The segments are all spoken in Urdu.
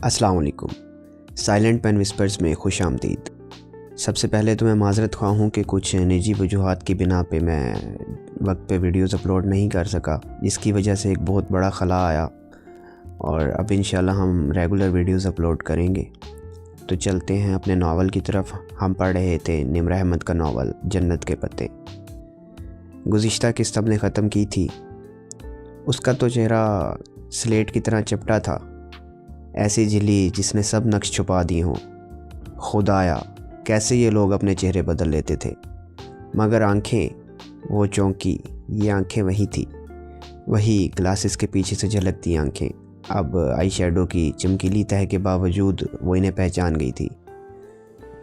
السلام علیکم۔ سائلنٹ پین وسپرز میں خوش آمدید۔ سب سے پہلے تو میں معذرت خواہ ہوں کہ کچھ نجی وجوہات کی بنا پہ میں وقت پہ ویڈیوز اپلوڈ نہیں کر سکا، جس کی وجہ سے ایک بہت بڑا خلا آیا، اور اب انشاءاللہ ہم ریگولر ویڈیوز اپلوڈ کریں گے۔ تو چلتے ہیں اپنے ناول کی طرف۔ ہم پڑھ رہے تھے نمر احمد کا ناول جنت کے پتے۔ گزشتہ قسط ہم نے ختم کی تھی۔ اس کا تو چہرہ سلیٹ کی طرح چپٹا تھا، ایسی جھلی جس نے سب نقش چھپا دی ہوں۔ خدایا کیسے یہ لوگ اپنے چہرے بدل لیتے تھے، مگر آنکھیں وہ چونکی، یہ آنکھیں وہی تھی، وہی گلاسز کے پیچھے سے جھلکتی آنکھیں۔ اب آئی شیڈو کی چمکیلی تہ کے باوجود وہ انہیں پہچان گئی تھی۔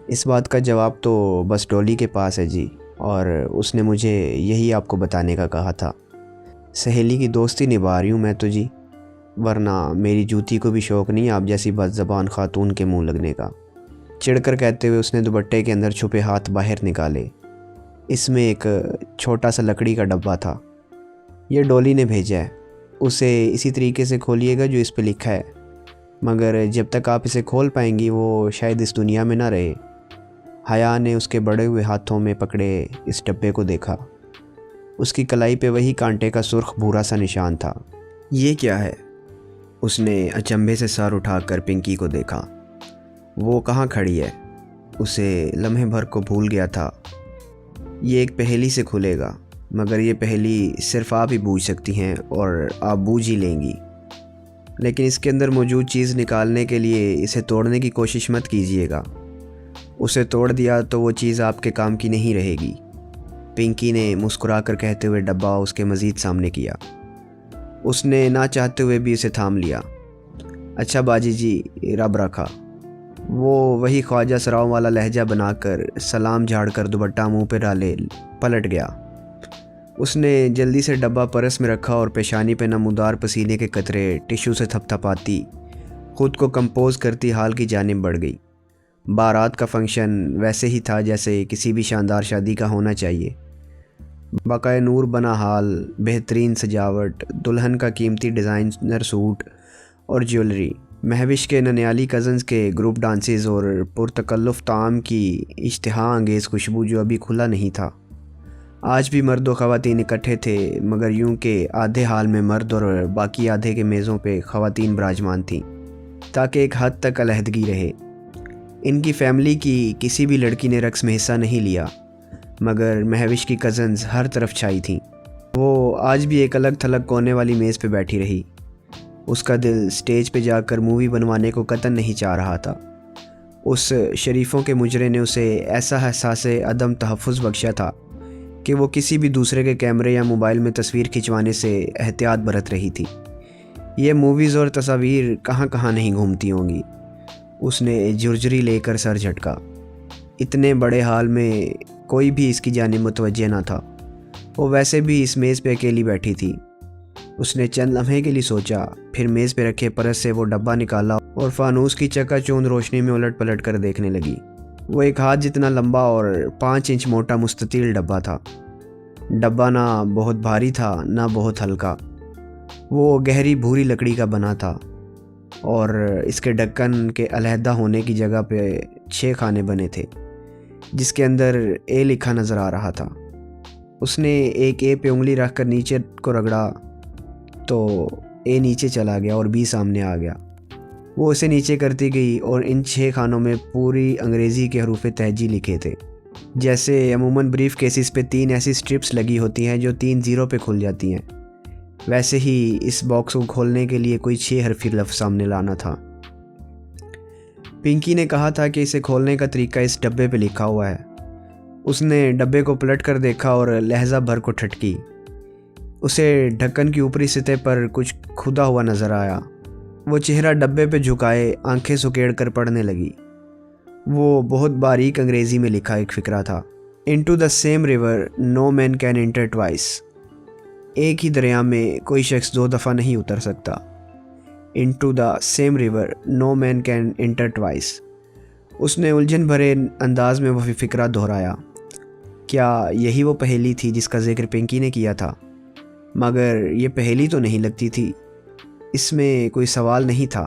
اس بات کا جواب تو بس ڈولی کے پاس ہے جی، اور اس نے مجھے یہی آپ کو بتانے کا کہا تھا۔ سہیلی کی دوستی نبھا رہی ہوں میں تو جی، ورنہ میری جوتی کو بھی شوق نہیں آپ جیسی بد زبان خاتون کے منہ لگنے کا۔ چڑھ کر کہتے ہوئے اس نے دوپٹے کے اندر چھپے ہاتھ باہر نکالے۔ اس میں ایک چھوٹا سا لکڑی کا ڈبہ تھا۔ یہ ڈولی نے بھیجا ہے، اسے اسی طریقے سے کھولیے گا جو اس پہ لکھا ہے، مگر جب تک آپ اسے کھول پائیں گی وہ شاید اس دنیا میں نہ رہے۔ حیا نے اس کے بڑے ہوئے ہاتھوں میں پکڑے اس ڈبے کو دیکھا۔ اس کی کلائی پہ وہی کانٹے کا سرخ بھورا سا نشان تھا۔ یہ کیا ہے؟ اس نے اچنبھے سے سر اٹھا کر پنکی کو دیکھا۔ وہ کہاں کھڑی ہے؟ اسے لمحے بھر کو بھول گیا تھا۔ یہ ایک پہیلی سے کھلے گا، مگر یہ پہیلی صرف آپ ہی بوجھ سکتی ہیں اور آپ بوجھ ہی لیں گی۔ لیکن اس کے اندر موجود چیز نکالنے کے لیے اسے توڑنے کی کوشش مت کیجیے گا۔ اسے توڑ دیا تو وہ چیز آپ کے کام کی نہیں رہے گی۔ پنکی نے مسکرا کر کہتے ہوئے ڈبہ اس کے مزید سامنے کیا۔ اس نے نہ چاہتے ہوئے بھی اسے تھام لیا۔ اچھا باجی جی، رب رکھا۔ وہ وہی خواجہ سراؤں والا لہجہ بنا کر سلام جھاڑ کر دوپٹہ منہ پہ ڈالے پلٹ گیا۔ اس نے جلدی سے ڈبہ پرس میں رکھا اور پیشانی پہ نمودار پسینے کے قطرے ٹشو سے تھپ تھپاتی خود کو کمپوز کرتی حال کی جانب بڑھ گئی۔ بارات کا فنکشن ویسے ہی تھا جیسے کسی بھی شاندار شادی کا ہونا چاہیے۔ بقائے نور بنا حال، بہترین سجاوٹ، دلہن کا قیمتی ڈیزائنر سوٹ اور جیولری، مہوش کے ننیالی کزنز کے گروپ ڈانسز اور پرتکلف طعام کی اشتہا انگیز خوشبو جو ابھی کھلا نہیں تھا۔ آج بھی مرد و خواتین اکٹھے تھے، مگر یوں کہ آدھے حال میں مرد اور باقی آدھے کے میزوں پہ خواتین براجمان تھیں، تاکہ ایک حد تک علیحدگی رہے۔ ان کی فیملی کی کسی بھی لڑکی نے رقص میں حصہ نہیں لیا، مگر مہوش کی کزنز ہر طرف چھائی تھیں۔ وہ آج بھی ایک الگ تھلگ کونے والی میز پہ بیٹھی رہی۔ اس کا دل سٹیج پہ جا کر مووی بنوانے کو قطعاً نہیں چاہ رہا تھا۔ اس شریفوں کے مجرے نے اسے ایسا احساس عدم تحفظ بخشا تھا کہ وہ کسی بھی دوسرے کے کیمرے یا موبائل میں تصویر کھنچوانے سے احتیاط برت رہی تھی۔ یہ موویز اور تصاویر کہاں کہاں نہیں گھومتی ہوں گی۔ اس نے جھرجھری لے کر سر جھٹکا۔ اتنے بڑے حال میں کوئی بھی اس کی جانب متوجہ نہ تھا۔ وہ ویسے بھی اس میز پہ اکیلی بیٹھی تھی۔ اس نے چند لمحے کے لیے سوچا، پھر میز پہ رکھے پرس سے وہ ڈبہ نکالا اور فانوس کی چکا چوند روشنی میں الٹ پلٹ کر دیکھنے لگی۔ وہ ایک ہاتھ جتنا لمبا اور 5 انچ موٹا مستطیل ڈبہ تھا۔ ڈبہ نہ بہت بھاری تھا نہ بہت ہلکا۔ وہ گہری بھوری لکڑی کا بنا تھا اور اس کے ڈھکن کے علیحدہ ہونے کی جگہ پہ 6 خانے بنے تھے، جس کے اندر اے لکھا نظر آ رہا تھا۔ اس نے ایک اے پہ انگلی رکھ کر نیچے کو رگڑا تو اے نیچے چلا گیا اور بی سامنے آ گیا۔ وہ اسے نیچے کرتی گئی اور ان 6 خانوں میں پوری انگریزی کے حروف تہجی لکھے تھے۔ جیسے عموماً بریف کیسز پہ 3 ایسی سٹرپس لگی ہوتی ہیں جو 3 زیرو پہ کھل جاتی ہیں، ویسے ہی اس باکس کو کھولنے کے لیے کوئی 6 حرفی لفظ سامنے لانا تھا۔ پنکی نے کہا تھا کہ اسے کھولنے کا طریقہ اس ڈبے پہ لکھا ہوا ہے۔ اس نے ڈبے کو پلٹ کر دیکھا اور لہجہ بھر کو ٹھٹکی۔ اسے ڈھکن کی اوپری سطح پر کچھ کھدا ہوا نظر آیا۔ وہ چہرہ ڈبے پہ جھکائے آنکھیں سکیڑ کر پڑھنے لگی۔ وہ بہت باریک انگریزی میں لکھا ایک فقرہ تھا۔ Into the same river no man can enter twice۔ ایک ہی دریا میں کوئی شخص 2 دفعہ نہیں اتر سکتا۔ Into the same river no man can enter twice۔ اس نے الجھن بھرے انداز میں وہ فقرہ دہرایا۔ کیا یہی وہ پہیلی تھی جس کا ذکر پنکی نے کیا تھا؟ مگر یہ پہیلی تو نہیں لگتی تھی۔ اس میں کوئی سوال نہیں تھا،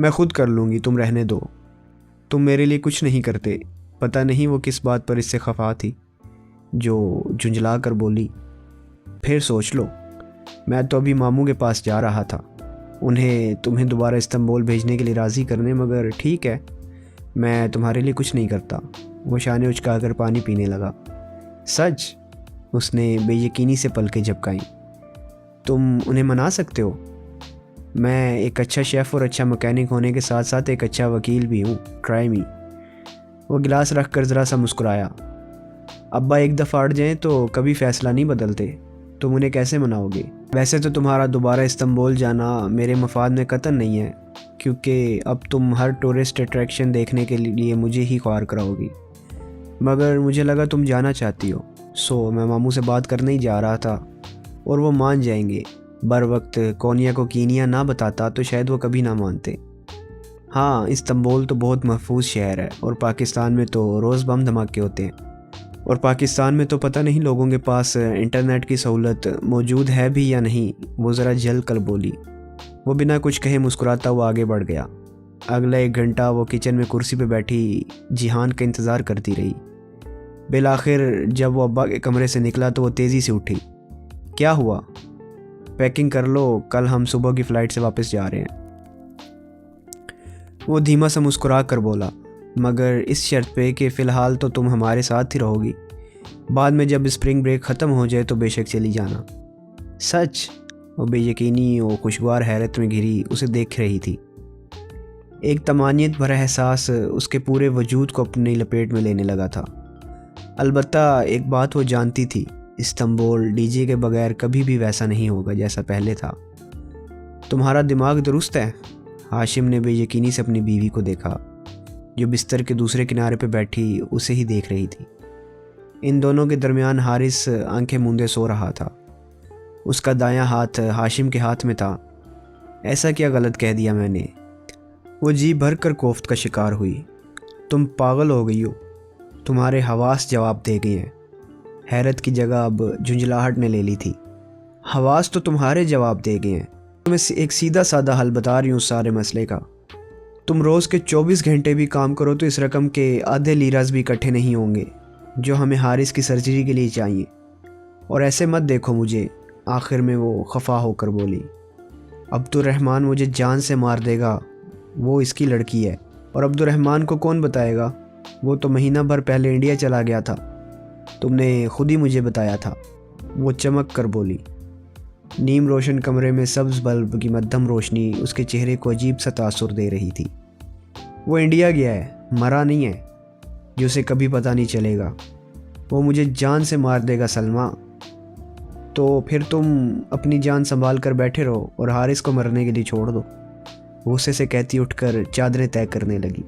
میں خود کر لوں گی، تم رہنے دو، تم میرے لیے کچھ نہیں کرتے۔ پتہ نہیں وہ کس بات پر اس سے خفا تھی جو جھنجھلا کر بولی، پھر سوچ لو، میں تو ابھی ماموں کے پاس جا رہا تھا تمہیں دوبارہ استنبول بھیجنے کے لیے راضی کرنے، مگر ٹھیک ہے، میں تمہارے لیے کچھ نہیں کرتا۔ وہ شانے اچکا کر پانی پینے لگا۔ سچ؟ اس نے بے یقینی سے پلکیں جھپکائیں۔ تم انہیں منا سکتے ہو؟ میں ایک اچھا شیف اور اچھا مکینک ہونے کے ساتھ ساتھ ایک اچھا وکیل بھی ہوں، ٹرائی می۔ وہ گلاس رکھ کر ذرا سا مسکرایا۔ ابا ایک دفعہ اڑ جائیں تو کبھی فیصلہ نہیں بدلتے، تم انہیں کیسے مناؤ گے؟ ویسے تو تمہارا دوبارہ استنبول جانا میرے مفاد میں قطعاً نہیں ہے، کیونکہ اب تم ہر ٹورسٹ اٹریکشن دیکھنے کے لیے مجھے ہی خوار کراؤ گی، مگر مجھے لگا تم جانا چاہتی ہو، سو میں ماموں سے بات کرنے ہی جا رہا تھا، اور وہ مان جائیں گے۔ بر وقت کونیا کو کینیا نہ بتاتا تو شاید وہ کبھی نہ مانتے۔ ہاں، استنبول تو بہت محفوظ شہر ہے، اور پاکستان میں تو روز بم دھماکے ہوتے ہیں، اور پاکستان میں تو پتہ نہیں لوگوں کے پاس انٹرنیٹ کی سہولت موجود ہے بھی یا نہیں۔ وہ ذرا جل کر بولی۔ وہ بنا کچھ کہے مسکراتا ہوا آگے بڑھ گیا۔ اگلا 1 گھنٹہ وہ کچن میں کرسی پہ بیٹھی جیہان کا انتظار کرتی رہی۔ بالآخر جب وہ ابا کے کمرے سے نکلا تو وہ تیزی سے اٹھی۔ کیا ہوا؟ پیکنگ کر لو، کل ہم صبح کی فلائٹ سے واپس جا رہے ہیں۔ وہ دھیما سا مسکرا کر بولا، مگر اس شرط پہ کہ فی الحال تو تم ہمارے ساتھ ہی رہو گی، بعد میں جب اسپرنگ بریک ختم ہو جائے تو بے شک چلی جانا۔ سچ؟ وہ بے یقینی و خوشگوار حیرت میں گھری اسے دیکھ رہی تھی۔ ایک طمانینت بھرا احساس اس کے پورے وجود کو اپنی لپیٹ میں لینے لگا تھا۔ البتہ ایک بات وہ جانتی تھی، استنبول ڈی جے کے بغیر کبھی بھی ویسا نہیں ہوگا جیسا پہلے تھا۔ تمہارا دماغ درست ہے؟ ہاشم نے بے یقینی سے اپنی بیوی کو دیکھا، جو بستر کے دوسرے کنارے پہ بیٹھی اسے ہی دیکھ رہی تھی۔ ان دونوں کے درمیان حارث آنکھیں موندے سو رہا تھا۔ اس کا دایاں ہاتھ ہاشم کے ہاتھ میں تھا۔ ایسا کیا غلط کہہ دیا میں نے؟ وہ جی بھر کر کوفت کا شکار ہوئی۔ تم پاگل ہو گئی ہو، تمہارے حواس جواب دے گئے ہیں۔ حیرت کی جگہ اب جھنجھلاہٹ نے لے لی تھی۔ حواس تو تمہارے جواب دے گئے ہیں، تمہیں ایک سیدھا سادہ حل بتا رہی ہوں سارے مسئلے کا۔ تم روز کے 24 گھنٹے بھی کام کرو تو اس رقم کے آدھے لیراز بھی اکٹھے نہیں ہوں گے جو ہمیں حارث کی سرجری کے لیے چاہیے۔ اور ایسے مت دیکھو مجھے، آخر میں وہ خفا ہو کر بولی۔ عبد الرحمن مجھے جان سے مار دے گا، وہ اس کی لڑکی ہے، اور عبد الرحمن کو کون بتائے گا؟ وہ تو مہینہ بھر پہلے انڈیا چلا گیا تھا، تم نے خود ہی مجھے بتایا تھا۔ وہ چمک کر بولی۔ نیم روشن کمرے میں سبز بلب کی مدھم روشنی اس کے چہرے کو عجیب سا تاثر دے رہی تھی۔ وہ انڈیا گیا ہے، مرا نہیں ہے، جو اسے کبھی پتہ نہیں چلے گا۔ وہ مجھے جان سے مار دے گا سلمہ۔ تو پھر تم اپنی جان سنبھال کر بیٹھے رہو اور حارث کو مرنے کے لیے چھوڑ دو، غصے سے کہتی اٹھ کر چادریں طے کرنے لگی۔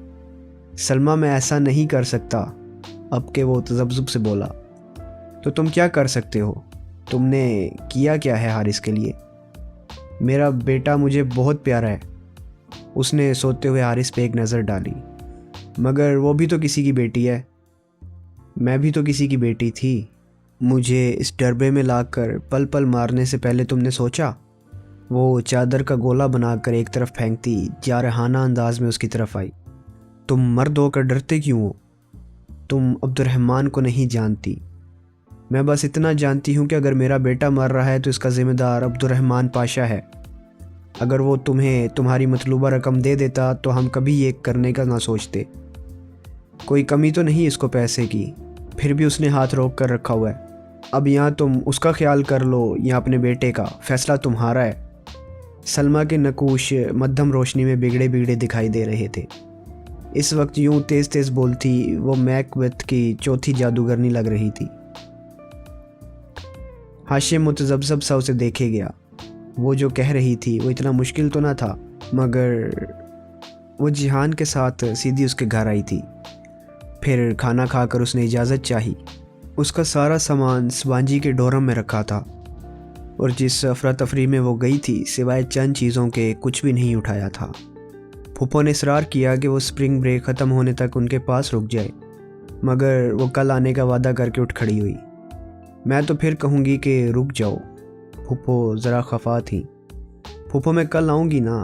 سلمہ میں ایسا نہیں کر سکتا، اب کہ وہ تذبذب سے بولا۔ تو تم کیا کر سکتے ہو؟ تم نے کیا کیا ہے حارث کے لیے؟ میرا بیٹا مجھے بہت پیارا ہے۔ اس نے سوتے ہوئے حارث پہ ایک نظر ڈالی۔ مگر وہ بھی تو کسی کی بیٹی ہے، میں بھی تو کسی کی بیٹی تھی۔ مجھے اس ڈربے میں لا کر پل پل مارنے سے پہلے تم نے سوچا؟ وہ چادر کا گولا بنا کر ایک طرف پھینکتی جارحانہ انداز میں اس کی طرف آئی۔ تم مرد ہو کر ڈرتے کیوں ہو؟ تم عبد الرحمن کو نہیں جانتی۔ میں بس اتنا جانتی ہوں کہ اگر میرا بیٹا مر رہا ہے تو اس کا ذمہ دار عبد الرحمن پاشا ہے۔ اگر وہ تمہیں تمہاری مطلوبہ رقم دے دیتا تو ہم کبھی یہ کرنے کا نہ سوچتے۔ کوئی کمی تو نہیں اس کو پیسے کی، پھر بھی اس نے ہاتھ روک کر رکھا ہوا ہے۔ اب یہاں تم اس کا خیال کر لو یا اپنے بیٹے کا، فیصلہ تمہارا ہے۔ سلمہ کے نقوش مدھم روشنی میں بگڑے بگڑے دکھائی دے رہے تھے۔ اس وقت یوں تیز تیز بولتی وہ میکبتھ کی چوتھی جادوگرنی لگ رہی تھی۔ ہاشم متذبذب سا اسے دیکھے گیا۔ وہ جو کہہ رہی تھی وہ اتنا مشکل تو نہ تھا، مگر وہ جیہان کے ساتھ سیدھی اس کے گھر آئی تھی۔ پھر کھانا کھا کر اس نے اجازت چاہی۔ اس کا سارا سامان سوانجی کے ڈورم میں رکھا تھا، اور جس افراتفری میں وہ گئی تھی سوائے چند چیزوں کے کچھ بھی نہیں اٹھایا تھا۔ پھپھو نے اصرار کیا کہ وہ اسپرنگ بریک ختم ہونے تک ان کے پاس رک جائے، مگر وہ کل آنے کا وعدہ کر کے اٹھ کھڑی ہوئی۔ میں تو پھر کہوں گی کہ رک جاؤ۔ پھپھو ذرا خفا تھیں۔ پھپھو میں کل آؤں گی نا،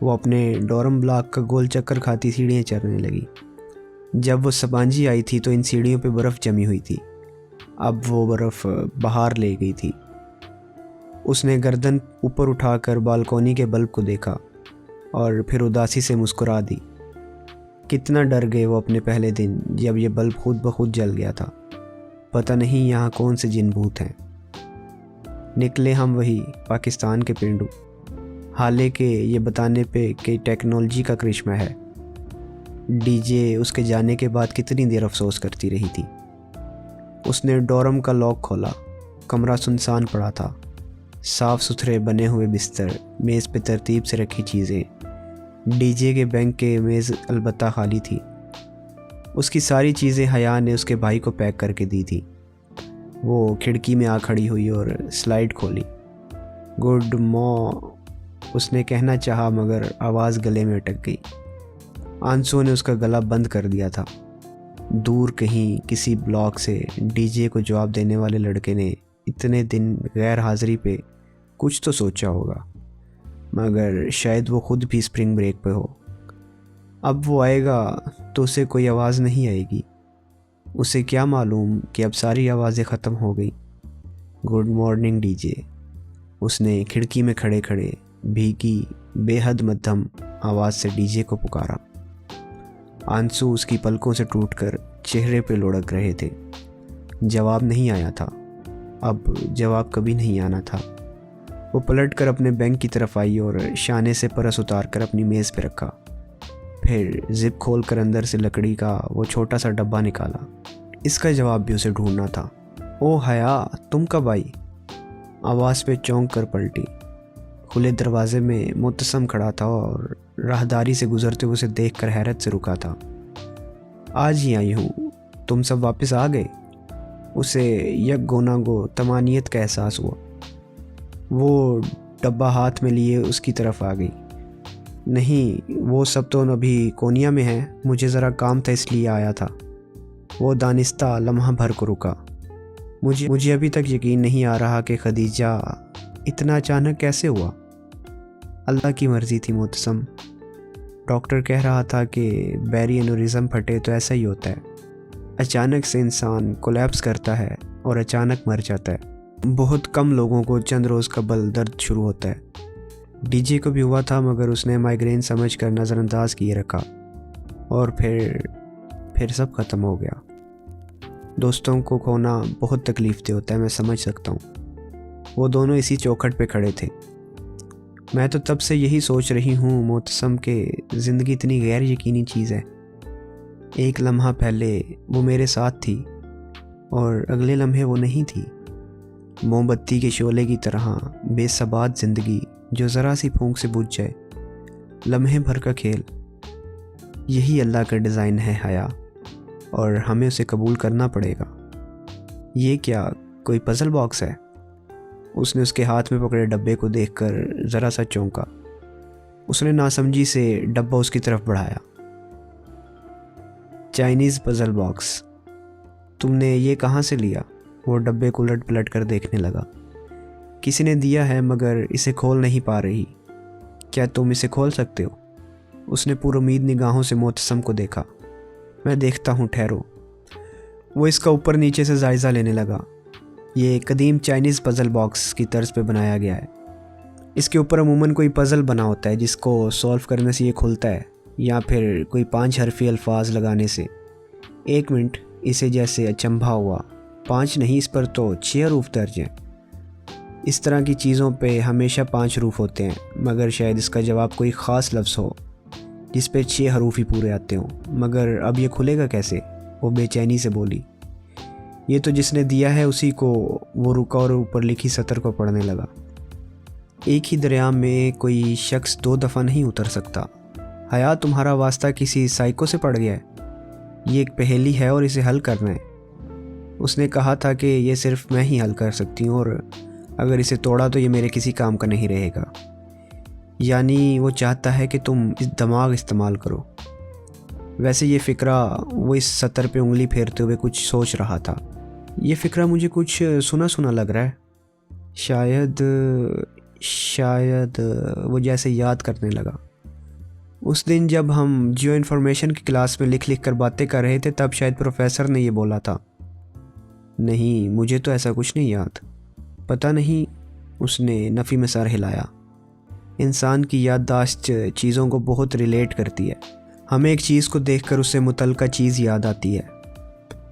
وہ اپنے ڈورم بلاک کا گول چکر کھاتی سیڑھیاں چڑھنے لگی۔ جب وہ سبانجی آئی تھی تو ان سیڑھیوں پہ برف جمی ہوئی تھی، اب وہ برف باہر لے گئی تھی۔ اس نے گردن اوپر اٹھا کر بالکونی کے بلب کو دیکھا اور پھر اداسی سے مسکرا دی۔ کتنا ڈر گئے وہ اپنے پہلے دن جب یہ بلب خود بخود جل گیا تھا۔ پتہ نہیں یہاں کون سے جن بھوت ہیں۔ نکلے ہم وہی پاکستان کے پینڈو، حالانکہ یہ بتانے پہ کہ ٹیکنالوجی کا کرشمہ ہے۔ ڈی جے اس کے جانے کے بعد کتنی دیر افسوس کرتی رہی تھی۔ اس نے ڈورم کا لاک کھولا، کمرہ سنسان پڑا تھا، صاف ستھرے بنے ہوئے بستر، میز پہ ترتیب سے رکھی چیزیں۔ ڈی جے کے بینک کے میز البتہ خالی تھی۔ اس کی ساری چیزیں حیا نے اس کے بھائی کو پیک کر کے دی تھی۔ وہ کھڑکی میں آ کھڑی ہوئی اور سلائیڈ کھولی۔ گڈ اس نے کہنا چاہا مگر آواز گلے میں اٹک گئی۔ آنسو نے اس کا گلا بند کر دیا تھا۔ دور کہیں کسی بلاک سے ڈی جے کو جواب دینے والے لڑکے نے اتنے دن غیر حاضری پہ کچھ تو سوچا ہوگا، مگر شاید وہ خود بھی اسپرنگ بریک پہ ہو۔ اب وہ آئے گا تو اسے کوئی آواز نہیں آئے گی۔ اسے کیا معلوم کہ اب ساری آوازیں ختم ہو گئی۔ گڈ مارننگ ڈی جے، اس نے کھڑکی میں کھڑے کھڑے بھیگی بے حد مدھم آواز سے ڈی جے کو پکارا۔ آنسو اس کی پلکوں سے ٹوٹ کر چہرے پہ لڑک رہے تھے۔ جواب نہیں آیا تھا، اب جواب کبھی نہیں آنا تھا۔ وہ پلٹ کر اپنے بینک کی طرف آئی اور شانے سے پرس اتار کر اپنی میز پہ رکھا، پھر زپ کھول کر اندر سے لکڑی کا وہ چھوٹا سا ڈبہ نکالا۔ اس کا جواب بھی اسے ڈھونڈنا تھا۔ او حیا، تم کب آئی؟ آواز پہ چونک کر پلٹی۔ کھلے دروازے میں معتصم کھڑا تھا اور راہداری سے گزرتے ہوئے اسے دیکھ کر حیرت سے رکا تھا۔ آج ہی آئی ہوں، تم سب واپس آ گئے؟ اسے یک گونا گو طمانینت کا احساس ہوا۔ وہ ڈبہ ہاتھ میں لیے اس کی طرف آ گئی۔ نہیں، وہ سب تو ابھی کونیا میں ہیں، مجھے ذرا کام تھا اس لیے آیا تھا۔ وہ دانستہ لمحہ بھر کو رکا۔ مجھے ابھی تک یقین نہیں آ رہا کہ خدیجہ اتنا اچانک کیسے ہوا۔ اللہ کی مرضی تھی معتصم۔ ڈاکٹر کہہ رہا تھا کہ بیری انوریزم پھٹے تو ایسا ہی ہوتا ہے، اچانک سے انسان کولیپس کرتا ہے اور اچانک مر جاتا ہے۔ بہت کم لوگوں کو چند روز قبل درد شروع ہوتا ہے۔ ڈی جے کو بھی ہوا تھا مگر اس نے مائیگرین سمجھ کر نظر انداز کیے رکھا، اور پھر سب ختم ہو گیا۔ دوستوں کو کھونا بہت تکلیف دہ ہوتا ہے، میں سمجھ سکتا ہوں۔ وہ دونوں اسی چوکھٹ پہ کھڑے تھے۔ میں تو تب سے یہی سوچ رہی ہوں معتصم کہ زندگی اتنی غیر یقینی چیز ہے۔ ایک لمحہ پہلے وہ میرے ساتھ تھی اور اگلے لمحے وہ نہیں تھی۔ موم بتی کے شعلے کی طرح بے ثبات زندگی جو ذرا سی پھونک سے بجھ جائے، لمحے بھر کا کھیل۔ یہی اللہ کا ڈیزائن ہے حیا، اور ہمیں اسے قبول کرنا پڑے گا۔ یہ کیا کوئی پزل باکس ہے؟ اس نے اس کے ہاتھ میں پکڑے ڈبے کو دیکھ کر ذرا سا چونکا۔ اس نے ناسمجھی سے ڈبہ اس کی طرف بڑھایا۔ چائنیز پزل باکس، تم نے یہ کہاں سے لیا؟ وہ ڈبے کو الٹ پلٹ کر دیکھنے لگا۔ کسی نے دیا ہے مگر اسے کھول نہیں پا رہی۔ کیا تم اسے کھول سکتے ہو؟ اس نے پر امید نگاہوں سے معتصم کو دیکھا۔ میں دیکھتا ہوں، ٹھہرو۔ وہ اس کا اوپر نیچے سے جائزہ لینے لگا۔ یہ قدیم چائنیز پزل باکس کی طرز پہ بنایا گیا ہے۔ اس کے اوپر عموماً کوئی پزل بنا ہوتا ہے جس کو سولو کرنے سے یہ کھلتا ہے، یا پھر کوئی 5 حرفی الفاظ لگانے سے۔ ایک منٹ، اسے جیسے اچنبھا ہوا۔ 5 نہیں، اس پر تو 6 حروف درج ہیں۔ اس طرح کی چیزوں پہ ہمیشہ 5 حروف ہوتے ہیں، مگر شاید اس کا جواب کوئی خاص لفظ ہو جس پہ 6 حروف ہی پورے آتے ہوں۔ مگر اب یہ کھلے گا کیسے؟ وہ بے چینی سے بولی۔ یہ تو جس نے دیا ہے اسی کو۔ وہ رکا اور اوپر لکھی سطر کو پڑھنے لگا۔ ایک ہی دریا میں کوئی شخص 2 دفعہ نہیں اتر سکتا۔ حیا، تمہارا واسطہ کسی سائیکو سے پڑ گیا ہے؟ یہ ایک پہیلی ہے اور اسے حل کرنا ہے۔ اس نے کہا تھا کہ یہ صرف میں ہی حل کر سکتی ہوں، اور اگر اسے توڑا تو یہ میرے کسی کام کا نہیں رہے گا۔ یعنی وہ چاہتا ہے کہ تم دماغ استعمال کرو۔ ویسے یہ فکرہ، وہ اس سطر پہ انگلی پھیرتے ہوئے کچھ سوچ رہا تھا، یہ فکرہ مجھے کچھ سنا لگ رہا ہے۔ شاید وہ جیسے یاد کرنے لگا۔ اس دن جب ہم جیو انفارمیشن کی کلاس میں لکھ کر باتیں کر رہے تھے تب شاید پروفیسر نے یہ بولا تھا۔ نہیں، مجھے تو ایسا کچھ نہیں یاد۔ پتہ نہیں، اس نے نفی میں سر ہلایا۔ انسان کی یادداشت چیزوں کو بہت ریلیٹ کرتی ہے۔ ہمیں ایک چیز کو دیکھ کر اس سے متعلقہ چیز یاد آتی ہے۔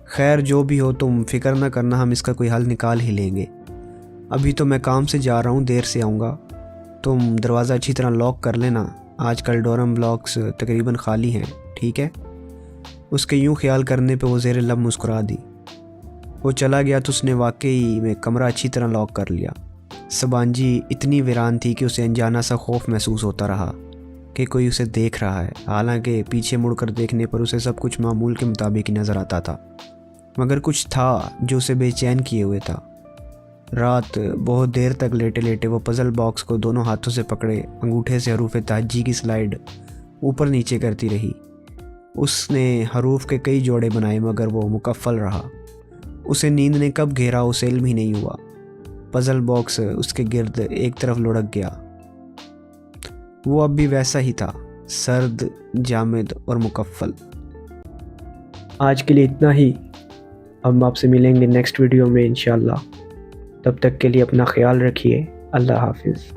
خیر جو بھی ہو، تم فکر نہ کرنا، ہم اس کا کوئی حل نکال ہی لیں گے۔ ابھی تو میں کام سے جا رہا ہوں، دیر سے آؤں گا۔ تم دروازہ اچھی طرح لاک کر لینا، آج کل ڈورم بلاکس تقریباً خالی ہیں، ٹھیک ہے؟ اس کے یوں خیال کرنے پہ وہ زیر لب مسکرا دی۔ وہ چلا گیا تو اس نے واقعی میں کمرہ اچھی طرح لاک کر لیا۔ سبانجی اتنی ویران تھی کہ اسے انجانا سا خوف محسوس ہوتا رہا کہ کوئی اسے دیکھ رہا ہے، حالانکہ پیچھے مڑ کر دیکھنے پر اسے سب کچھ معمول کے مطابق ہی نظر آتا تھا، مگر کچھ تھا جو اسے بے چین کیے ہوئے تھا۔ رات بہت دیر تک لیٹے لیٹے وہ پزل باکس کو دونوں ہاتھوں سے پکڑے انگوٹھے سے حروف تہجی کی سلائیڈ اوپر نیچے کرتی رہی۔ اس نے حروف کے کئی جوڑے بنائے مگر وہ مکفل رہا۔ اسے نیند نے کب گھیرا اسے علم ہی نہیں ہوا۔ پزل باکس اس کے گرد ایک طرف لڑک گیا۔ وہ اب بھی ویسا ہی تھا، سرد، جامد اور مکفل۔ آج کے لیے اتنا ہی۔ ہم آپ سے ملیں گے نیکسٹ ویڈیو میں انشاءاللہ۔ تب تک کے لیے اپنا خیال رکھیے۔ اللہ حافظ۔